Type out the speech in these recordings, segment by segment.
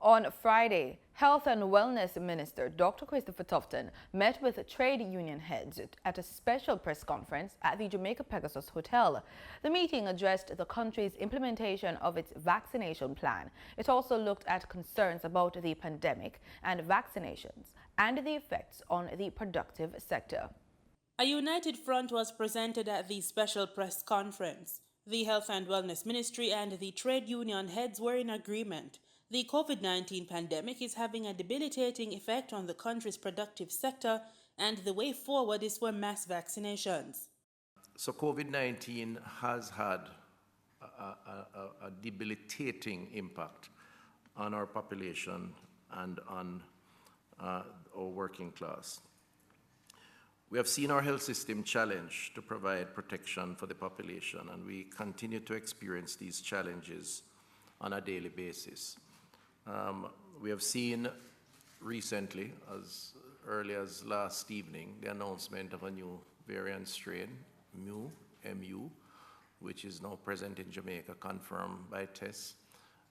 On Friday, Health and Wellness Minister Dr. Christopher Tufton met with trade union heads at a special press conference at the Jamaica Pegasus Hotel. The meeting addressed the country's implementation of its vaccination plan. It also looked at concerns about the pandemic and vaccinations and the effects on the productive sector. A united front was presented at the special press conference. The Health and Wellness Ministry and the trade union heads were in agreement. The COVID-19 pandemic is having a debilitating effect on the country's productive sector, and the way forward is for mass vaccinations. So COVID-19 has had a debilitating impact on our population and on our working class. We have seen our health system challenged to provide protection for the population, and we continue to experience these challenges on a daily basis. We have seen recently, as early as last evening, the announcement of a new variant strain, MU, which is now present in Jamaica, confirmed by tests.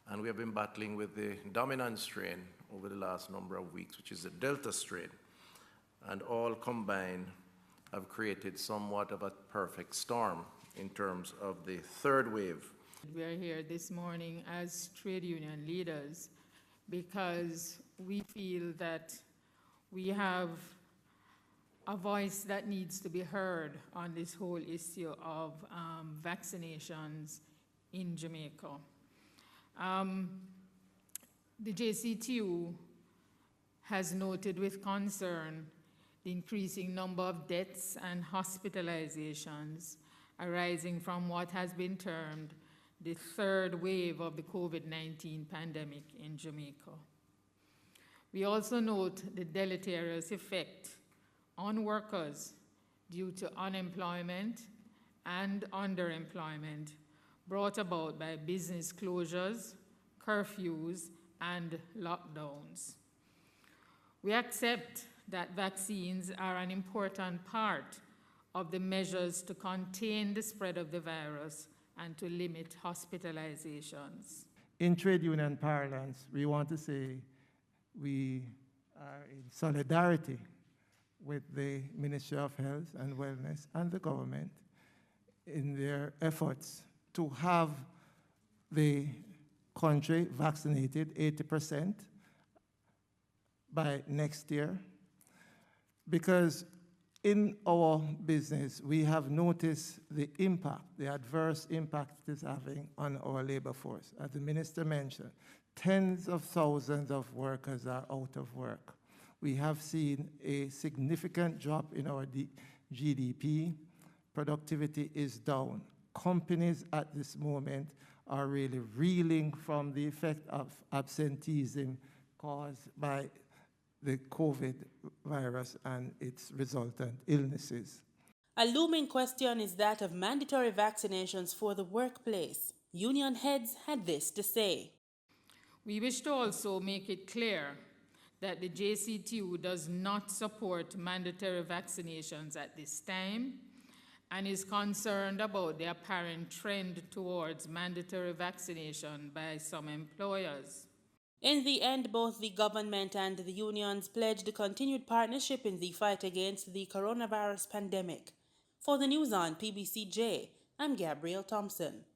And we have been battling with the dominant strain over the last number of weeks, which is the Delta strain. And all combined have created somewhat of a perfect storm in terms of the third wave. We are here this morning as trade union leaders because we feel that we have a voice that needs to be heard on this whole issue of vaccinations in Jamaica. The JCTU has noted with concern the increasing number of deaths and hospitalizations arising from what has been termed the third wave of the COVID-19 pandemic in Jamaica. We also note the deleterious effect on workers due to unemployment and underemployment brought about by business closures, curfews, and lockdowns. We accept that vaccines are an important part of the measures to contain the spread of the virus and to limit hospitalizations. In trade union parlance, we want to say we are in solidarity with the Ministry of Health and Wellness and the government in their efforts to have the country vaccinated 80% by next year. Because in our business, we have noticed the impact, the adverse impact it is having on our labor force. As the minister mentioned, tens of thousands of workers are out of work. We have seen a significant drop in our GDP. Productivity is down. Companies at this moment are really reeling from the effect of absenteeism caused by the COVID virus and its resultant illnesses. A looming question is that of mandatory vaccinations for the workplace. Union heads had this to say. We wish to also make it clear that the JCTU does not support mandatory vaccinations at this time and is concerned about the apparent trend towards mandatory vaccination by some employers. In the end, both the government and the unions pledged continued partnership in the fight against the coronavirus pandemic. For the news on PBCJ, I'm Gabrielle Thompson.